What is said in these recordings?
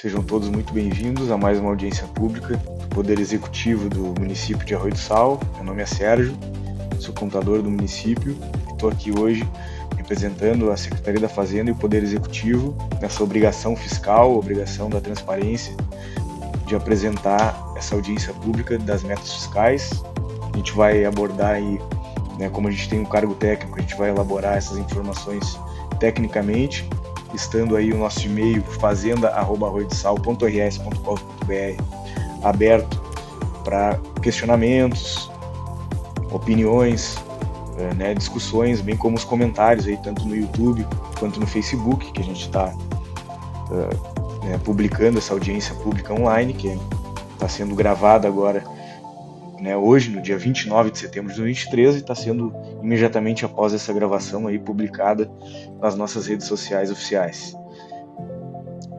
Sejam todos muito bem-vindos a mais uma audiência pública do Poder Executivo do município de Arroio do Sal. Meu nome é Sérgio, sou contador do município e estou aqui hoje representando a Secretaria da Fazenda e o Poder Executivo nessa obrigação fiscal, obrigação da transparência, de apresentar essa audiência pública das metas fiscais. A gente vai abordar aí, como a gente tem um cargo técnico, a gente vai elaborar essas informações tecnicamente, estando aí o nosso e-mail fazenda@arroiodosal.rs.gov.br aberto para questionamentos, opiniões, discussões, bem como os comentários aí, tanto no YouTube quanto no Facebook, que a gente está publicando essa audiência pública online, que está sendo gravada agora, hoje, no dia 29 de setembro de 2023, e está sendo imediatamente após essa gravação aí publicada nas nossas redes sociais oficiais.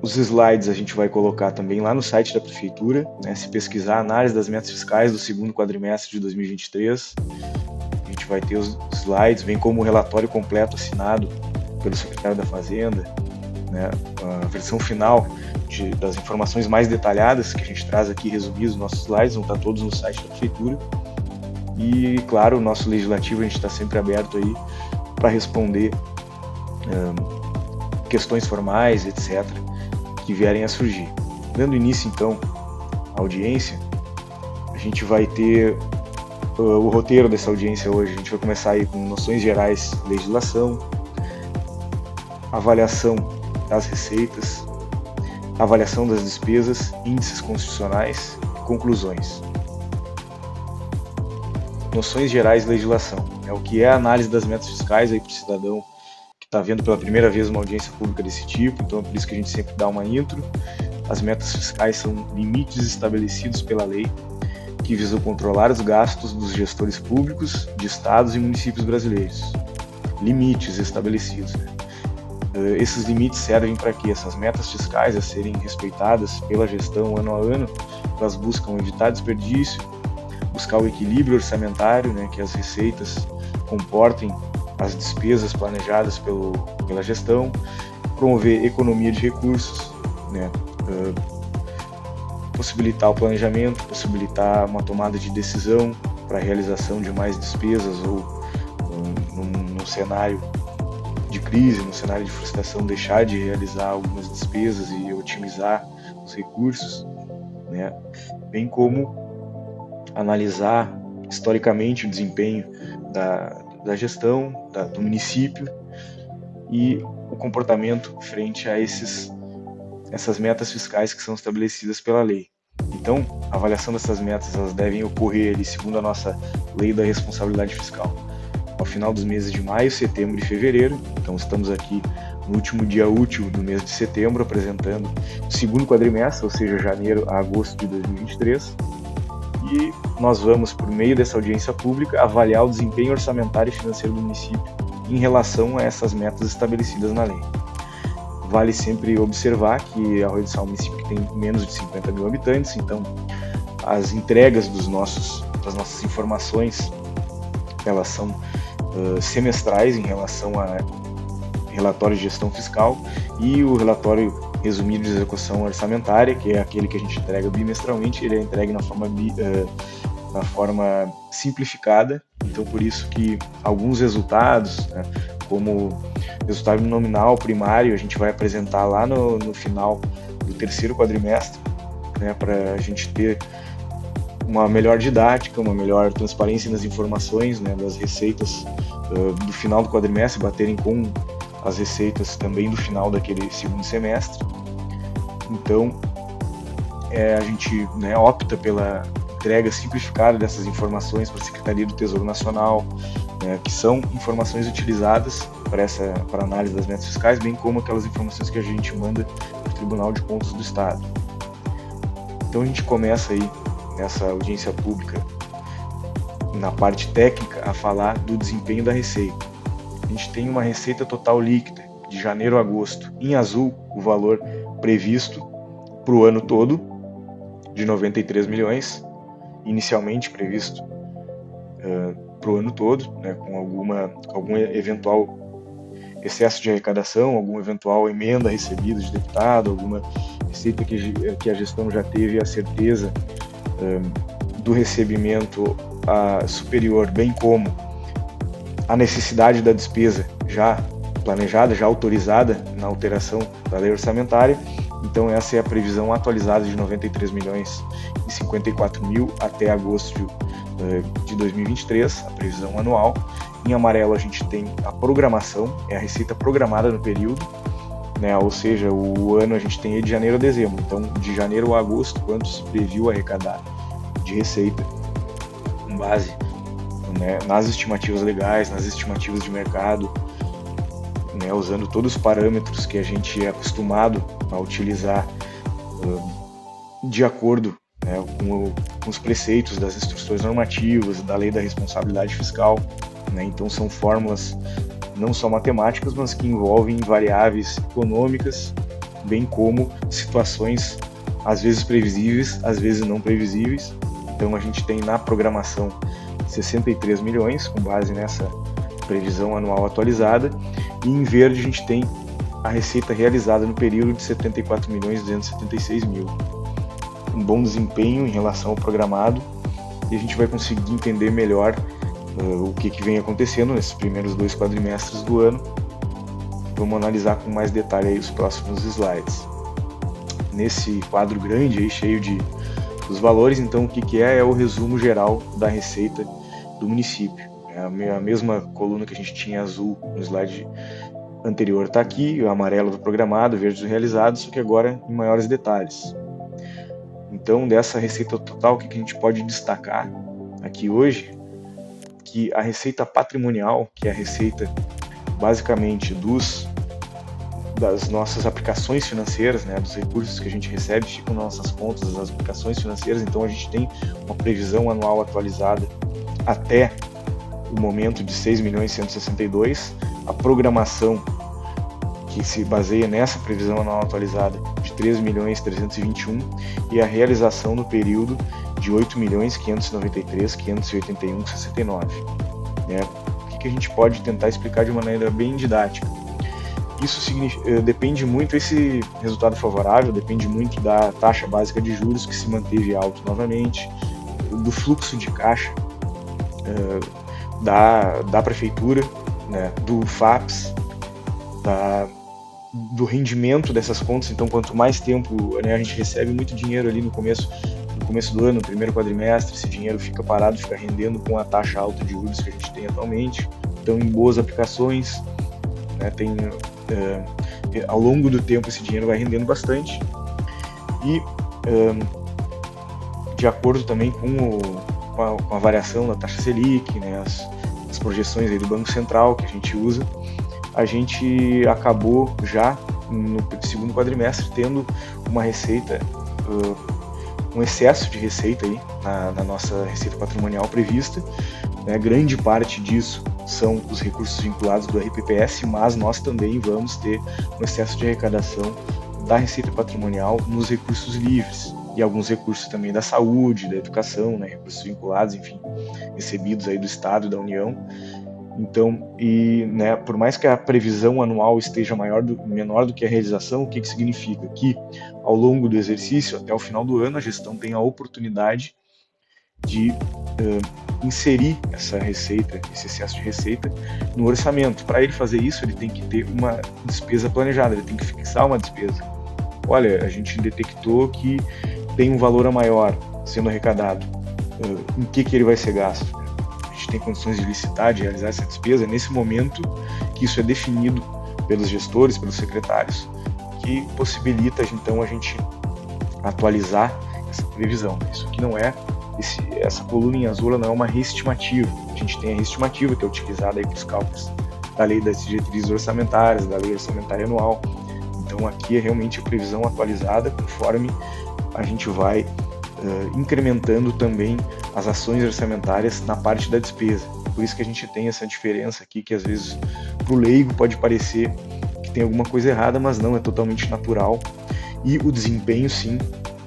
Os slides a gente vai colocar também lá no site da Prefeitura, se pesquisar a análise das metas fiscais do segundo quadrimestre de 2023, a gente vai ter os slides, bem como o relatório completo assinado pelo secretário da Fazenda, a versão final das informações mais detalhadas que a gente traz aqui resumidos, nossos slides vão estar todos no site da Prefeitura. E, claro, o nosso legislativo, a gente está sempre aberto aí para responder questões formais, etc., que vierem a surgir. Dando início, então, à audiência, a gente vai ter o roteiro dessa audiência hoje. A gente vai começar aí com noções gerais, legislação, avaliação das receitas, avaliação das despesas, índices constitucionais e conclusões. Noções gerais de legislação. O que é a análise das metas fiscais para o cidadão que está vendo pela primeira vez uma audiência pública desse tipo, então é por isso que a gente sempre dá uma intro. As metas fiscais são limites estabelecidos pela lei que visam controlar os gastos dos gestores públicos de estados e municípios brasileiros. Limites estabelecidos. Esses limites servem para que essas metas fiscais a serem respeitadas pela gestão ano a ano, elas buscam evitar desperdício, buscar o equilíbrio orçamentário, que as receitas comportem as despesas planejadas pela gestão, promover economia de recursos, possibilitar o planejamento, possibilitar uma tomada de decisão para a realização de mais despesas ou num cenário de crise, no cenário de frustração, deixar de realizar algumas despesas e otimizar os recursos, bem como analisar historicamente o desempenho da gestão, do município e o comportamento frente a essas metas fiscais que são estabelecidas pela lei. Então, a avaliação dessas metas elas devem ocorrer segundo a nossa lei da responsabilidade fiscal ao final dos meses de maio, setembro e fevereiro. Então estamos aqui no último dia útil do mês de setembro, apresentando o segundo quadrimestre, ou seja, janeiro a agosto de 2023. E nós vamos, por meio dessa audiência pública, avaliar o desempenho orçamentário e financeiro do município em relação a essas metas estabelecidas na lei. Vale sempre observar que Arroio do Sal é um município que tem menos de 50 mil habitantes, então as entregas das nossas informações, elas são semestrais em relação a relatório de gestão fiscal e o relatório resumido de execução orçamentária, que é aquele que a gente entrega bimestralmente, ele é entregue na forma simplificada. Então, por isso que alguns resultados, como resultado nominal primário, a gente vai apresentar lá no final do terceiro quadrimestre, para a gente ter uma melhor didática, uma melhor transparência nas informações, das receitas do final do quadrimestre, baterem com as receitas também do final daquele segundo semestre. Então, a gente opta pela entrega simplificada dessas informações para a Secretaria do Tesouro Nacional, que são informações utilizadas para análise das metas fiscais, bem como aquelas informações que a gente manda para o Tribunal de Contas do Estado. Então a gente começa aí nessa audiência pública, na parte técnica, a falar do desempenho da receita. A gente tem uma receita total líquida de janeiro a agosto, em azul, o valor previsto para o ano todo, de 93 milhões, inicialmente previsto para o ano todo, com algum eventual excesso de arrecadação, alguma eventual emenda recebida de deputado, alguma receita que a gestão já teve a certeza do recebimento superior, bem como a necessidade da despesa já planejada, já autorizada na alteração da lei orçamentária. Então essa é a previsão atualizada de 93 milhões e 54 mil até agosto de 2023, a previsão anual. Em amarelo a gente tem a programação, é a receita programada no período, né? Ou seja, o ano a gente tem aí de janeiro a dezembro. Então de janeiro a agosto, quanto se previu arrecadar de receita, com base, né, nas estimativas legais, nas estimativas de mercado, né, usando todos os parâmetros que a gente é acostumado a utilizar de acordo, né, com os preceitos das instruções normativas, da lei da responsabilidade fiscal, né? Então são fórmulas não só matemáticas, mas que envolvem variáveis econômicas, bem como situações às vezes previsíveis, às vezes não previsíveis. Então a gente tem na programação 63 milhões, com base nessa previsão anual atualizada, e em verde a gente tem a receita realizada no período de 74 milhões e 276 mil. Um bom desempenho em relação ao programado, e a gente vai conseguir entender melhor o que vem acontecendo nesses primeiros 2 quadrimestres do ano. Vamos analisar com mais detalhe aí os próximos slides. Nesse quadro grande aí, cheio dos valores, então o que é o resumo geral da receita do município. A mesma coluna que a gente tinha azul no slide anterior está aqui, o amarelo do programado, o verde do realizado, só que agora em maiores detalhes. Então, dessa receita total, o que a gente pode destacar aqui hoje? Que a receita patrimonial, que é a receita basicamente das nossas aplicações financeiras, né, dos recursos que a gente recebe, ficam nas nossas contas, das aplicações financeiras. Então a gente tem uma previsão anual atualizada até o momento de 6 milhões e 162, a programação que se baseia nessa previsão anual atualizada de 3 milhões 321 e a realização no período de 8 milhões 593 581 69. O que a gente pode tentar explicar de maneira bem didática? Isso depende muito, esse resultado favorável depende muito da taxa básica de juros, que se manteve alto novamente, do fluxo de caixa da prefeitura, né, do FAPS, do rendimento dessas contas. Então quanto mais tempo, né, a gente recebe muito dinheiro ali no começo do ano, no primeiro quadrimestre, esse dinheiro fica parado, fica rendendo com a taxa alta de juros que a gente tem atualmente. Então em boas aplicações, né, ao longo do tempo esse dinheiro vai rendendo bastante, e de acordo também com a variação da taxa Selic, né, as projeções aí do Banco Central que a gente usa, a gente acabou já no segundo quadrimestre tendo uma receita, um excesso de receita aí na nossa receita patrimonial prevista, né? Grande parte disso são os recursos vinculados do RPPS, mas nós também vamos ter um excesso de arrecadação da receita patrimonial nos recursos livres e alguns recursos também da saúde, da educação, né? Recursos vinculados, enfim, recebidos aí do Estado e da União. Então, né, por mais que a previsão anual esteja menor do que a realização, o que significa? Que ao longo do exercício, até o final do ano, a gestão tem a oportunidade de inserir essa receita, esse excesso de receita no orçamento. Para ele fazer isso, ele tem que ter uma despesa planejada, ele tem que fixar uma despesa. Olha, a gente detectou que tem um valor maior sendo arrecadado, em que ele vai ser gasto? A gente tem condições de licitar, de realizar essa despesa. É nesse momento que isso é definido pelos gestores, pelos secretários, que possibilita então a gente atualizar essa previsão. Isso aqui não é, essa coluna em azul não é uma reestimativa. A gente tem a reestimativa que é utilizada aí para os cálculos da lei das diretrizes orçamentárias, da lei orçamentária anual. Então aqui é realmente a previsão atualizada conforme a gente vai incrementando também as ações orçamentárias na parte da despesa. Por isso que a gente tem essa diferença aqui, que às vezes para o leigo pode parecer que tem alguma coisa errada, mas não, é totalmente natural. E o desempenho, sim,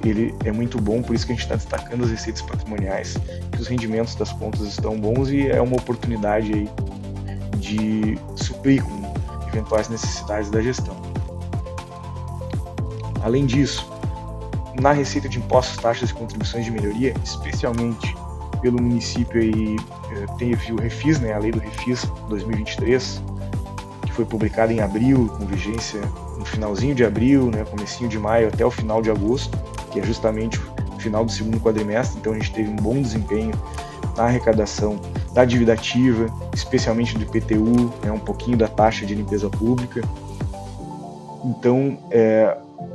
ele é muito bom, por isso que a gente está destacando as receitas patrimoniais, que os rendimentos das contas estão bons e é uma oportunidade aí de suprir com eventuais necessidades da gestão. Além disso, na receita de impostos, taxas e contribuições de melhoria, especialmente pelo município aí, teve o Refis, né, a lei do Refis 2023, que foi publicada em abril, com vigência no finalzinho de abril, né, comecinho de maio até o final de agosto, que é justamente o final do segundo quadrimestre. Então a gente teve um bom desempenho na arrecadação da dívida ativa, especialmente do IPTU, né, um pouquinho da taxa de limpeza pública. Então,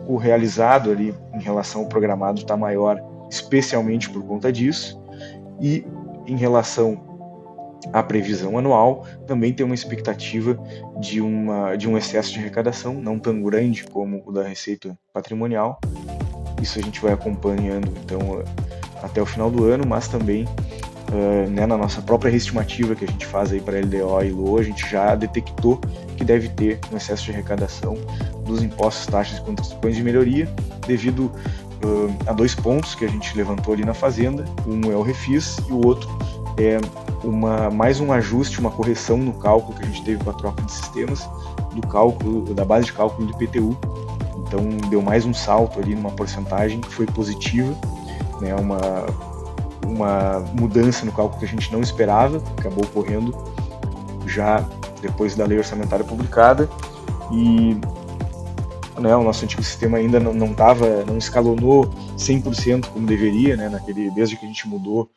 o realizado ali em relação ao programado está maior, especialmente por conta disso. E em relação à previsão anual, também tem uma expectativa de um excesso de arrecadação, não tão grande como o da receita patrimonial. Isso a gente vai acompanhando então até o final do ano, mas também né, na nossa própria reestimativa que a gente faz aí para LDO e LOA, a gente já detectou que deve ter um excesso de arrecadação dos impostos, taxas e contribuições de melhoria, devido a 2 pontos que a gente levantou ali na Fazenda. Um é o Refis e o outro é mais um ajuste, uma correção no cálculo que a gente teve com a troca de sistemas, do cálculo, da base de cálculo do IPTU. Então deu mais um salto ali numa porcentagem que foi positiva, né, uma mudança no cálculo que a gente não esperava, acabou ocorrendo já depois da lei orçamentária publicada. E né, o nosso antigo sistema ainda não escalonou 100% como deveria, né, desde que a gente mudou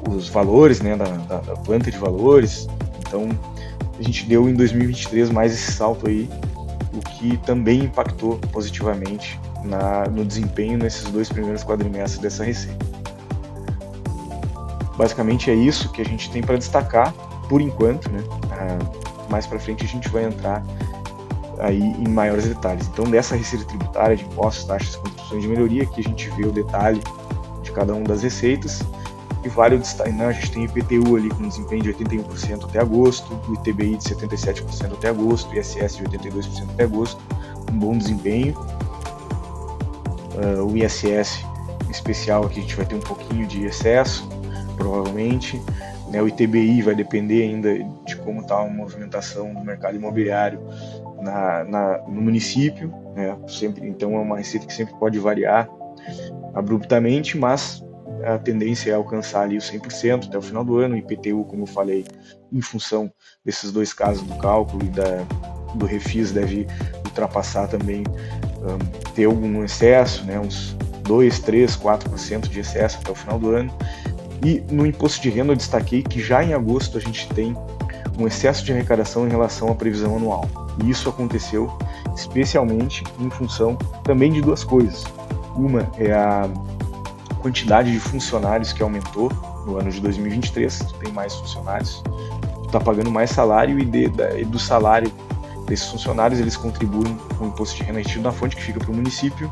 os valores, né, da planta de valores. Então a gente deu em 2023 mais esse salto aí, o que também impactou positivamente no desempenho nesses 2 primeiros quadrimestres dessa receita. Basicamente é isso que a gente tem para destacar por enquanto, né? Mais para frente a gente vai entrar aí em maiores detalhes. Então, dessa receita tributária de impostos, taxas e contribuições de melhoria, aqui a gente vê o detalhe de cada uma das receitas. E vale o destaque, né? A gente tem IPTU ali com desempenho de 81% até agosto, o ITBI de 77% até agosto, o ISS de 82% até agosto, um bom desempenho. O ISS especial aqui a gente vai ter um pouquinho de excesso, provavelmente. O ITBI vai depender ainda de como está a movimentação do mercado imobiliário no município, né? Então é uma receita que sempre pode variar abruptamente, mas a tendência é alcançar ali o 100% até o final do ano. O IPTU, como eu falei, em função desses 2 casos do cálculo e do Refis, deve ultrapassar também, ter algum excesso, né? Uns 2, 3, 4% de excesso até o final do ano. E no imposto de renda eu destaquei que já em agosto a gente tem um excesso de arrecadação em relação à previsão anual. E isso aconteceu especialmente em função também de 2 coisas. Uma é a quantidade de funcionários que aumentou no ano de 2023, tu tem mais funcionários, tu está pagando mais salário e do salário desses funcionários eles contribuem com o imposto de renda retido na fonte que fica para o município,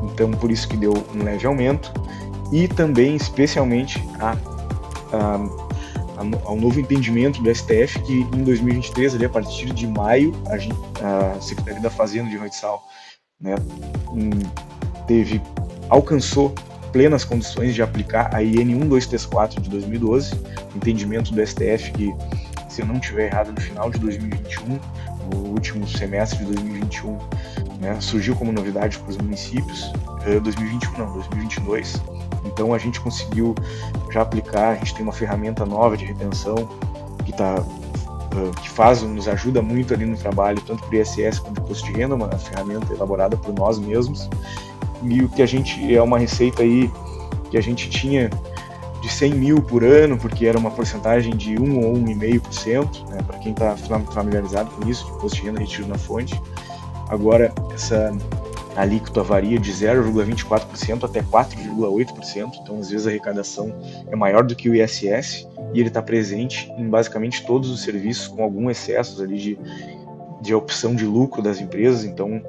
então por isso que deu um leve aumento. E também especialmente ao novo entendimento do STF, que em 2023, ali, a partir de maio, a Secretaria da Fazenda de Roitsal, né, alcançou plenas condições de aplicar a IN 1234 de 2012, entendimento do STF que, se eu não estiver errado, no final de 2021, no último semestre de 2021, né, surgiu como novidade para os municípios, 2022. Então a gente conseguiu já aplicar, a gente tem uma ferramenta nova de retenção que nos ajuda muito ali no trabalho, tanto para o ISS quanto para o imposto de renda, uma ferramenta elaborada por nós mesmos. E o que a gente é uma receita aí que a gente tinha de 100 mil por ano, porque era uma porcentagem de 1 ou 1,5%, né, para quem está familiarizado com isso, de imposto de renda retido na fonte. Agora essa alíquota varia de 0,24% até 4,8%, então às vezes a arrecadação é maior do que o ISS e ele está presente em basicamente todos os serviços, com algum excesso ali de opção de lucro das empresas. Então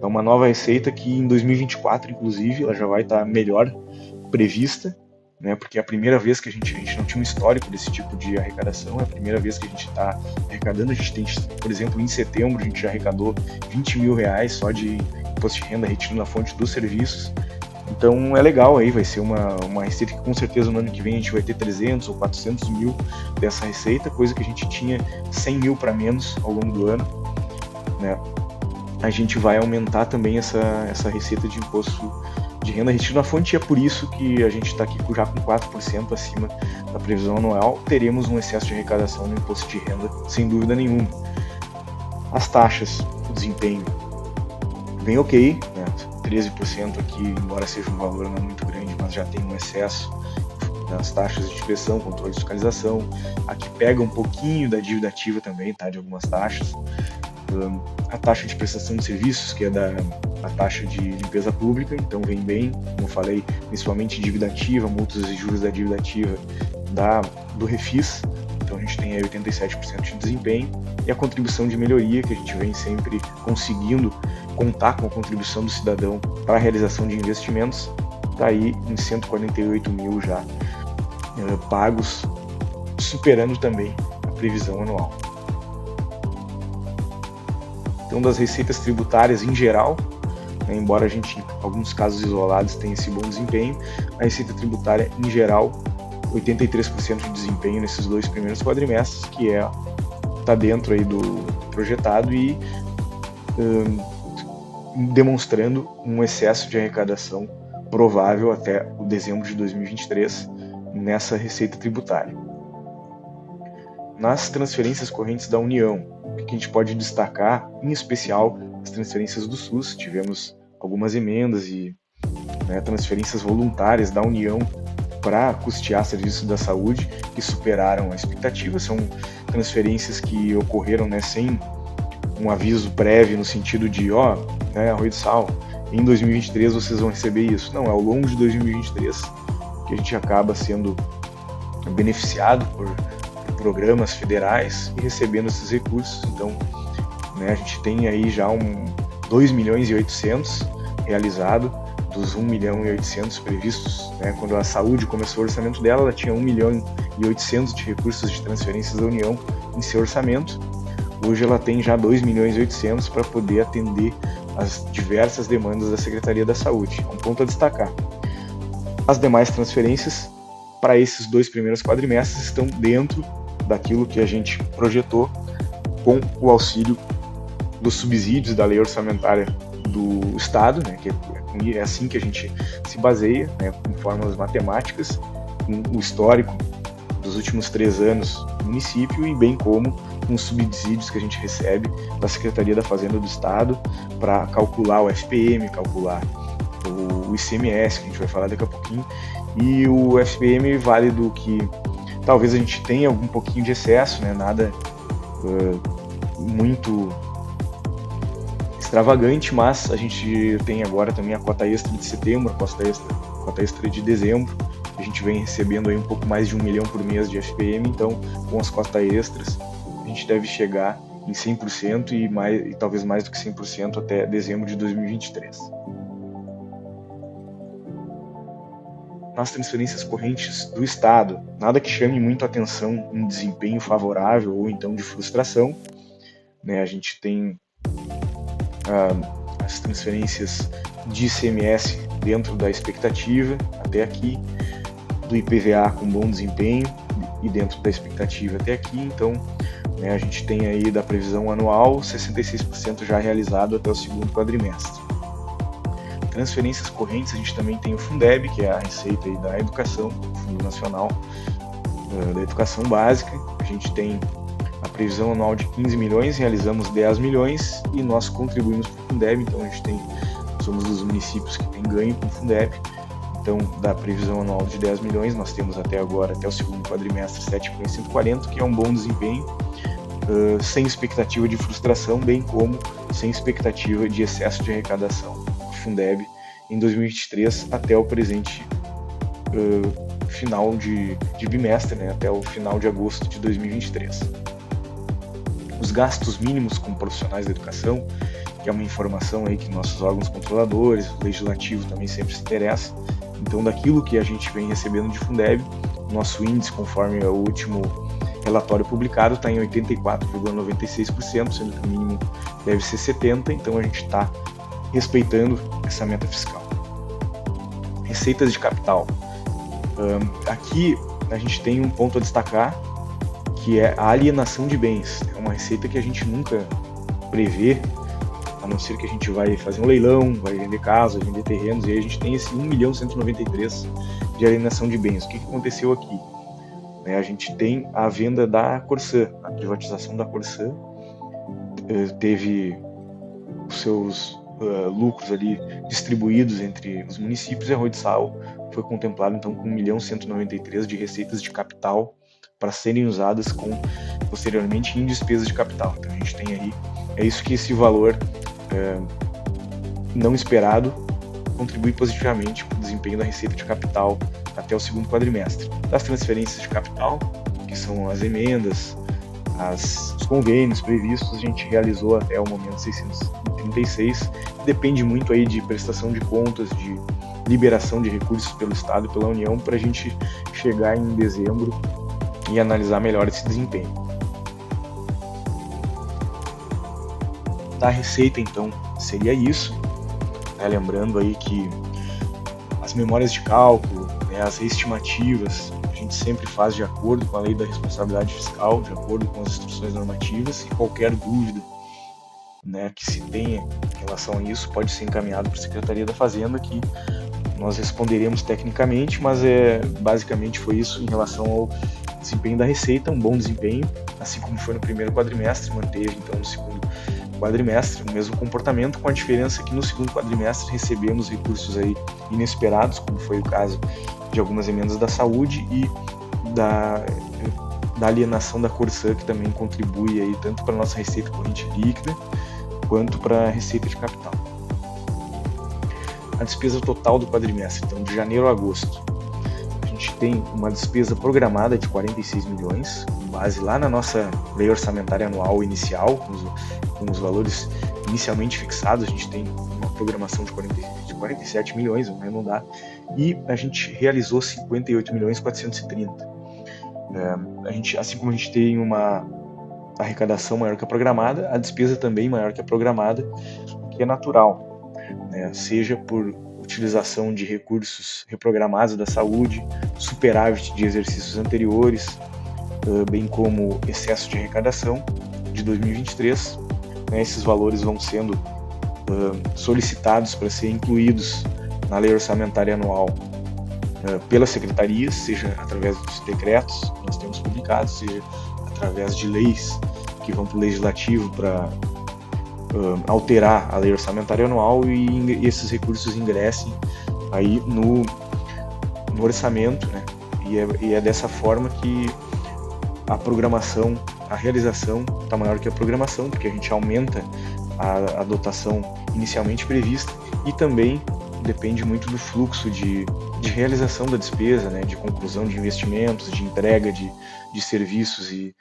é uma nova receita que em 2024, inclusive, ela já vai estar melhor prevista, né, porque é a primeira vez que a gente não tinha um histórico desse tipo de arrecadação, é a primeira vez que a gente está arrecadando. A gente tem, por exemplo, em setembro a gente já arrecadou 20 mil reais só de imposto de renda retido na fonte dos serviços. Então é legal aí, vai ser uma receita que com certeza no ano que vem a gente vai ter 300 ou 400 mil dessa receita, coisa que a gente tinha 100 mil para menos ao longo do ano, né? a gente vai aumentar também essa receita de imposto de renda retido na fonte, e é por isso que a gente está aqui já com 4% acima da previsão anual. Teremos um excesso de arrecadação no imposto de renda, sem dúvida nenhuma. As taxas, o desempenho, bem ok, né? 13% aqui, embora seja um valor não muito grande, mas já tem um excesso nas taxas de inspeção, controle e fiscalização. Aqui pega um pouquinho da dívida ativa também, tá? De algumas taxas. A taxa de prestação de serviços, que é a taxa de limpeza pública, então vem bem, como eu falei, principalmente dívida ativa, multas e juros da dívida ativa do Refis, então a gente tem aí 87% de desempenho, e a contribuição de melhoria, que a gente vem sempre conseguindo contar com a contribuição do cidadão para a realização de investimentos, está aí em 148 mil já pagos, superando também a previsão anual. Então, das receitas tributárias em geral, né, embora a gente, em alguns casos isolados, tenha esse bom desempenho, a receita tributária em geral, 83% de desempenho nesses 2 primeiros quadrimestres, que está dentro aí do projetado e demonstrando um excesso de arrecadação provável até o dezembro de 2023 nessa receita tributária. Nas transferências correntes da União, o que a gente pode destacar, em especial as transferências do SUS, tivemos algumas emendas e transferências voluntárias da União para custear serviços da saúde que superaram a expectativa. São transferências que ocorreram sem um aviso prévio no sentido de arroz de sal, em 2023 vocês vão receber isso. Não, é ao longo de 2023 que a gente acaba sendo beneficiado por programas federais e recebendo esses recursos. Então, a gente tem aí já 2 milhões e 800 realizado dos 1 milhão e 800 previstos, quando a saúde começou o orçamento dela, ela tinha 1 milhão e 800 de recursos de transferências da União em seu orçamento. Hoje ela tem já 2 milhões e 800 para poder atender as diversas demandas da Secretaria da Saúde. É um ponto a destacar. As demais transferências para esses 2 primeiros quadrimestres estão dentro daquilo que a gente projetou com o auxílio dos subsídios da lei orçamentária do Estado, que é assim que a gente se baseia, com fórmulas matemáticas, com o histórico dos últimos 3 anos do município e bem como com os subsídios que a gente recebe da Secretaria da Fazenda do Estado para calcular o FPM, calcular o ICMS, que a gente vai falar daqui a pouquinho, e o FPM válido que talvez a gente tenha algum pouquinho de excesso, nada muito extravagante, mas a gente tem agora também a cota extra de setembro, a cota extra de dezembro. A gente vem recebendo aí um pouco mais de 1 milhão por mês de FPM, então com as cotas extras a gente deve chegar em 100% e talvez mais do que 100% até dezembro de 2023. Nas transferências correntes do Estado, nada que chame muito a atenção em desempenho favorável ou então de frustração. A gente tem as transferências de ICMS dentro da expectativa até aqui, do IPVA com bom desempenho e dentro da expectativa até aqui. Então, a gente tem aí da previsão anual 66% já realizado até o segundo quadrimestre. Transferências correntes, a gente também tem o Fundeb, que é a receita aí da educação, o Fundo Nacional da Educação Básica. A gente tem a previsão anual de 15 milhões, realizamos 10 milhões e nós contribuímos para o Fundeb, então a gente somos dos municípios que tem ganho com o Fundeb. Então, da previsão anual de 10 milhões, nós temos até agora, até o segundo quadrimestre, 7.140, que é um bom desempenho, sem expectativa de frustração, bem como sem expectativa de excesso de arrecadação. Fundeb em 2023 até o presente final de bimestre, até o final de agosto de 2023. Os gastos mínimos com profissionais da educação, que é uma informação aí que nossos órgãos controladores, o legislativo também sempre se interessa. Então, daquilo que a gente vem recebendo de Fundeb, nosso índice, conforme o último relatório publicado, está em 84,96%, sendo que o mínimo deve ser 70%, então a gente está respeitando essa meta fiscal. Receitas de capital. Aqui a gente tem um ponto a destacar, que é a alienação de bens. É uma receita que a gente nunca prevê a não ser que a gente vai fazer um leilão, vai vender casas, vai vender terrenos, e aí a gente tem esse 1.193.000 de alienação de bens. O que aconteceu aqui? A gente tem a venda da Corsã, a privatização da Corsã, teve os seus lucros ali distribuídos entre os municípios, e Arroio do Sal foi contemplado então com 1.193.000 de receitas de capital para serem usadas posteriormente em despesas de capital. Então a gente tem aí, é isso que esse valor não esperado contribui positivamente para o desempenho da receita de capital até o segundo quadrimestre. Das transferências de capital, que são as emendas, os convênios previstos, a gente realizou até o momento 636, depende muito aí de prestação de contas, de liberação de recursos pelo Estado e pela União, para a gente chegar em dezembro e analisar melhor esse desempenho. Da receita, então, seria isso, lembrando aí que as memórias de cálculo, as estimativas, a gente sempre faz de acordo com a lei da responsabilidade fiscal, de acordo com as instruções normativas, e qualquer dúvida que se tenha em relação a isso pode ser encaminhado para a Secretaria da Fazenda, que nós responderemos tecnicamente, mas basicamente foi isso em relação ao desempenho da receita, um bom desempenho, assim como foi no primeiro quadrimestre, manteve então no segundo quadrimestre o mesmo comportamento, com a diferença que no segundo quadrimestre recebemos recursos aí inesperados, como foi o caso de algumas emendas da saúde e da alienação da Corsã, que também contribui aí tanto para a nossa receita corrente líquida quanto para a receita de capital. A despesa total do quadrimestre, então de janeiro a agosto, a gente tem uma despesa programada de 46 milhões, com base lá na nossa lei orçamentária anual inicial, com os valores inicialmente fixados. A gente tem uma programação de 47 milhões, vamos arredondar, e a gente realizou 58.430.000. A gente, assim como a gente tem uma arrecadação maior que a programada, a despesa também maior que a programada, o que é natural, seja por utilização de recursos reprogramados da saúde, superávit de exercícios anteriores, bem como excesso de arrecadação de 2023. Esses valores vão sendo solicitados para serem incluídos na lei orçamentária anual pelas secretarias, seja através dos decretos que nós temos publicados, seja através de leis que vão para o legislativo para alterar a lei orçamentária anual, e esses recursos ingressem aí no orçamento, e é dessa forma que a programação, a realização está maior que a programação, porque a gente aumenta a dotação inicialmente prevista, e também depende muito do fluxo de realização da despesa, de conclusão de investimentos, de entrega de serviços e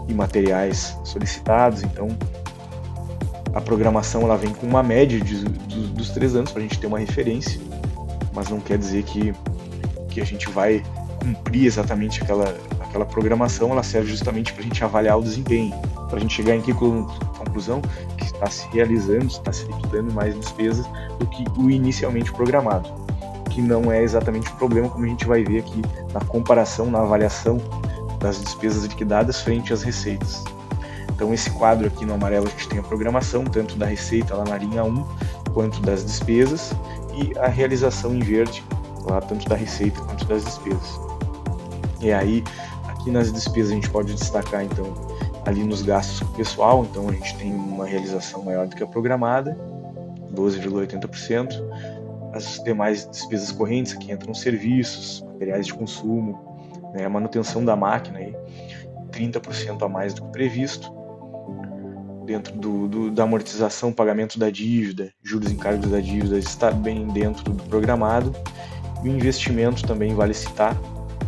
materiais solicitados. Então a programação ela vem com uma média dos 3 anos para a gente ter uma referência, mas não quer dizer que a gente vai cumprir exatamente aquela programação. Ela serve justamente para a gente avaliar o desempenho, para a gente chegar em que conclusão que está se realizando, está se liquidando mais despesas do que o inicialmente programado, que não é exatamente o problema, como a gente vai ver aqui na comparação, na avaliação das despesas liquidadas frente às receitas. Então esse quadro aqui no amarelo a gente tem a programação, tanto da receita lá na linha 1, quanto das despesas, e a realização em verde, lá tanto da receita quanto das despesas. E aí, aqui nas despesas a gente pode destacar então ali nos gastos com o pessoal, então a gente tem uma realização maior do que a programada, 12,80%. As demais despesas correntes, aqui entram serviços, materiais de consumo, a manutenção da máquina, aí, 30% a mais do que previsto. Dentro da amortização, pagamento da dívida, juros e encargos da dívida, está bem dentro do programado. E o investimento também vale citar,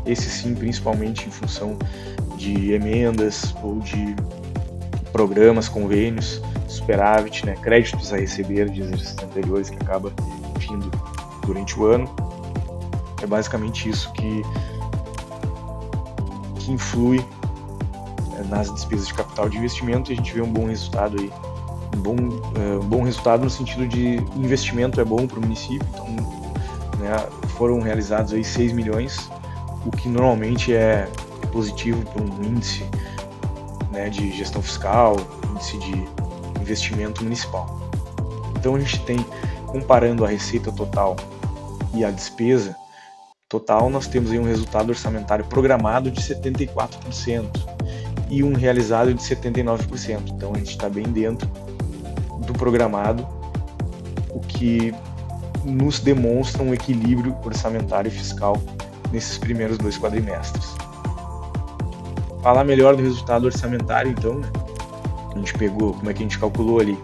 esse sim principalmente em função de emendas ou de programas, convênios, superávit, créditos a receber de exercícios anteriores que acaba vindo durante o ano. É basicamente isso que influi nas despesas de capital de investimento, e a gente vê um bom resultado aí, um bom resultado no sentido de investimento é bom para o município. Então, foram realizados aí 6 milhões, o que normalmente é positivo para um índice de gestão fiscal, índice de investimento municipal. Então a gente tem, comparando a receita total e a despesa total, nós temos aí um resultado orçamentário programado de 74% e um realizado de 79%. Então a gente está bem dentro do programado, o que nos demonstra um equilíbrio orçamentário e fiscal nesses primeiros 2 quadrimestres. Falar melhor do resultado orçamentário, então, né? A gente pegou, como é que a gente calculou ali?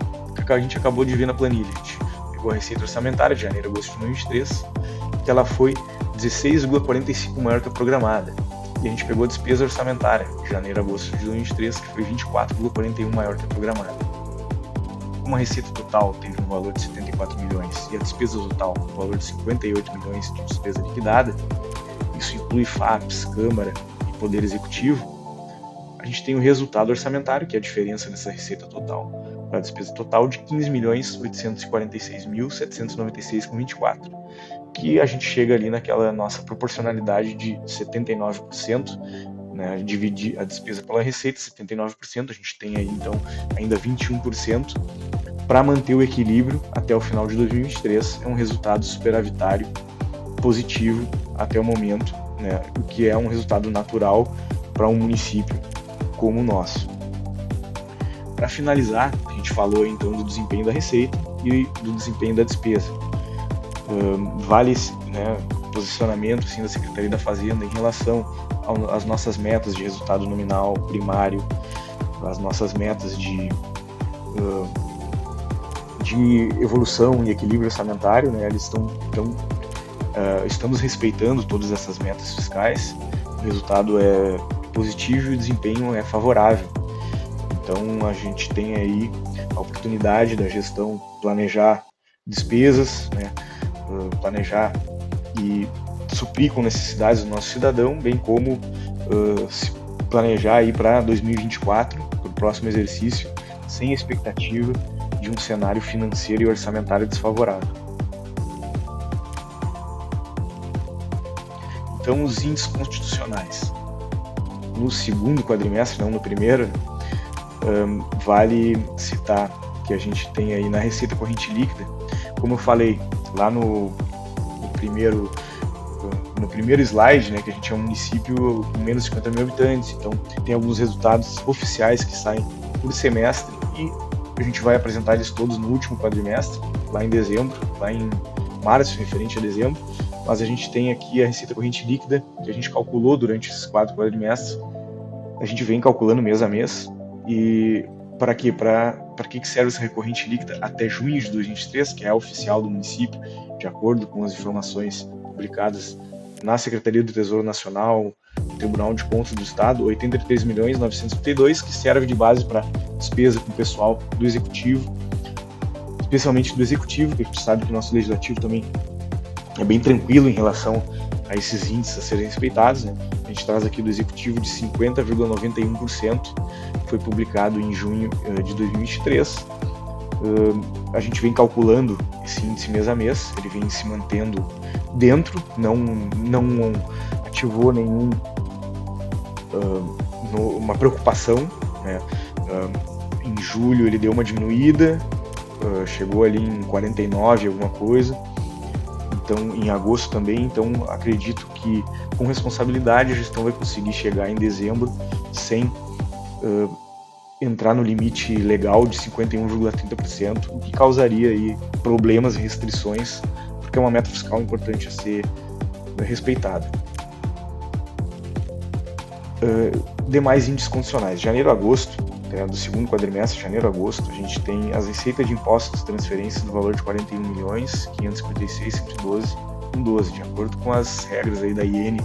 A gente acabou de ver na planilha. A gente pegou a receita orçamentária de janeiro a agosto de 2023, que ela foi 16,45 maior que a programada. E a gente pegou a despesa orçamentária de janeiro a agosto de 2023, que foi 24,41 maior que a programada. Como a receita total teve um valor de 74 milhões e a despesa total um valor de 58 milhões de despesa liquidada, isso inclui FAPs, Câmara e Poder Executivo, a gente tem o resultado orçamentário, que é a diferença dessa receita total para a despesa total, de 15.846.796,24, que a gente chega ali naquela nossa proporcionalidade de 79%, né, dividir a despesa pela receita, 79%, a gente tem aí então ainda 21% para manter o equilíbrio até o final de 2023, é um resultado superavitário positivo até o momento, né, o que é um resultado natural para um município como o nosso. Para finalizar, a gente falou então do desempenho da receita e do desempenho da despesa. Vale, né, posicionamento assim, da Secretaria da Fazenda em relação às nossas metas de resultado nominal primário, as nossas metas de evolução e equilíbrio orçamentário, né, estamos respeitando todas essas metas fiscais, o resultado é positivo e o desempenho é favorável. Então a gente tem aí a oportunidade da gestão planejar despesas, né, planejar e suprir com necessidades do nosso cidadão, bem como se planejar aí para 2024, para o próximo exercício, sem expectativa de um cenário financeiro e orçamentário desfavorável. Então, os índices constitucionais. No segundo quadrimestre, não no primeiro, vale citar que a gente tem aí na receita corrente líquida, como eu falei lá no primeiro slide, né, que a gente é um município com menos de 50 mil habitantes, então tem alguns resultados oficiais que saem por semestre e a gente vai apresentar eles todos no último quadrimestre, lá em dezembro, lá em março, referente a dezembro, mas a gente tem aqui a receita corrente líquida que a gente calculou durante esses 4 quadrimestres, a gente vem calculando mês a mês. E para quê? Para que serve essa recorrente líquida até junho de 2023, que é a oficial do município, de acordo com as informações publicadas na Secretaria do Tesouro Nacional, no Tribunal de Contas do Estado, 83.932, que serve de base para despesa com o pessoal do Executivo, especialmente do Executivo, que a gente sabe que o nosso Legislativo também é bem tranquilo em relação a esses índices a serem respeitados, né? A gente traz aqui do Executivo de 50,91%, foi publicado em junho de 2023. A gente vem calculando esse índice mês a mês, ele vem se mantendo dentro, não ativou uma preocupação, né? Em julho ele deu uma diminuída, chegou ali em 49 alguma coisa, então em agosto também, então acredito que com responsabilidade a gestão vai conseguir chegar em dezembro sem entrar no limite legal de 51,30%, o que causaria aí problemas e restrições, porque é uma meta fiscal importante a ser respeitada. Demais índices condicionais, janeiro a agosto, do segundo quadrimestre, janeiro a agosto, a gente tem as receitas de impostos e transferências do valor de 41.556.112,12, de acordo com as regras aí da IN,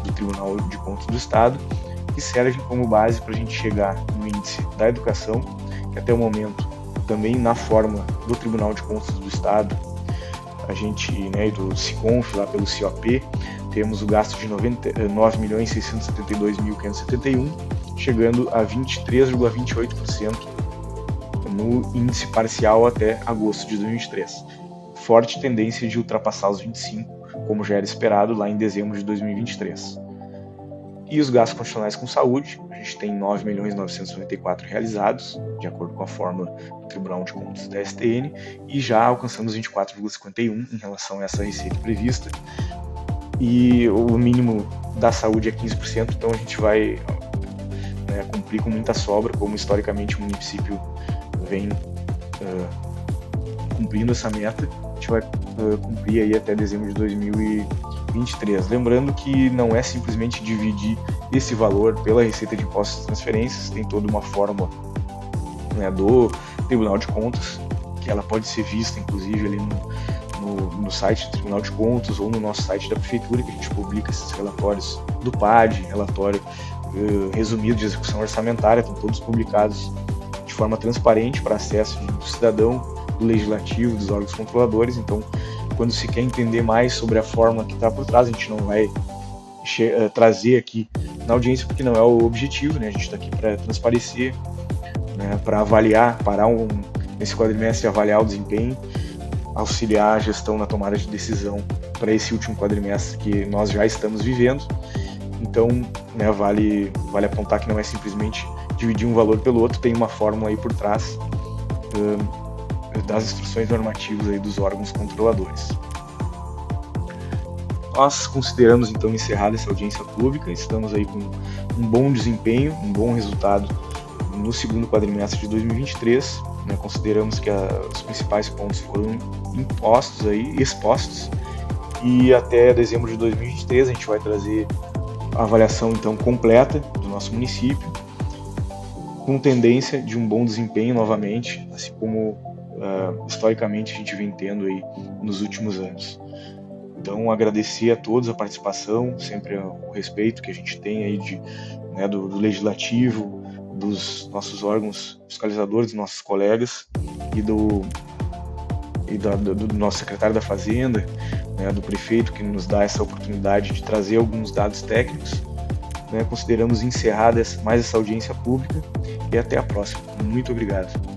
do Tribunal de Contas do Estado, que servem como base para a gente chegar no índice da educação, que até o momento, também na forma do Tribunal de Contas do Estado, a gente, né, do SICONF, lá pelo COP, temos o gasto de 9.672.571, chegando a 23,28% no índice parcial até agosto de 2023. Forte tendência de ultrapassar os 25%, como já era esperado lá em dezembro de 2023. E os gastos constitucionais com saúde, a gente tem 9.994.000 realizados, de acordo com a fórmula do Tribunal de Contas da STN, e já alcançamos 24,51 em relação a essa receita prevista. E o mínimo da saúde é 15%, então a gente vai cumprir com muita sobra, como historicamente o município vem cumprindo essa meta. A gente vai cumprir aí até dezembro de 2023. Lembrando que não é simplesmente dividir esse valor pela receita de impostos e transferências, tem toda uma fórmula do Tribunal de Contas, que ela pode ser vista inclusive ali no site do Tribunal de Contas ou no nosso site da Prefeitura, que a gente publica esses relatórios do PAD, relatório resumido de execução orçamentária, estão todos publicados de forma transparente para acesso do cidadão, do legislativo, dos órgãos controladores. Então, quando se quer entender mais sobre a fórmula que está por trás, a gente não vai trazer aqui na audiência, porque não é o objetivo, né? A gente está aqui para transparecer, para avaliar, nesse quadrimestre, avaliar o desempenho, auxiliar a gestão na tomada de decisão para esse último quadrimestre que nós já estamos vivendo. Então, vale apontar que não é simplesmente dividir um valor pelo outro, tem uma fórmula aí por trás das instruções normativas aí dos órgãos controladores. Nós consideramos então encerrada essa audiência pública, estamos aí com um bom desempenho, um bom resultado no segundo quadrimestre de 2023, consideramos que os principais pontos foram expostos, e até dezembro de 2023 a gente vai trazer a avaliação então completa do nosso município, com tendência de um bom desempenho novamente, assim como historicamente a gente vem tendo aí nos últimos anos. Então, agradecer a todos a participação, sempre o respeito que a gente tem aí do legislativo, dos nossos órgãos fiscalizadores, dos nossos colegas e do nosso secretário da Fazenda, do prefeito, que nos dá essa oportunidade de trazer alguns dados técnicos. Consideramos encerrada mais essa audiência pública e até a próxima. Muito obrigado.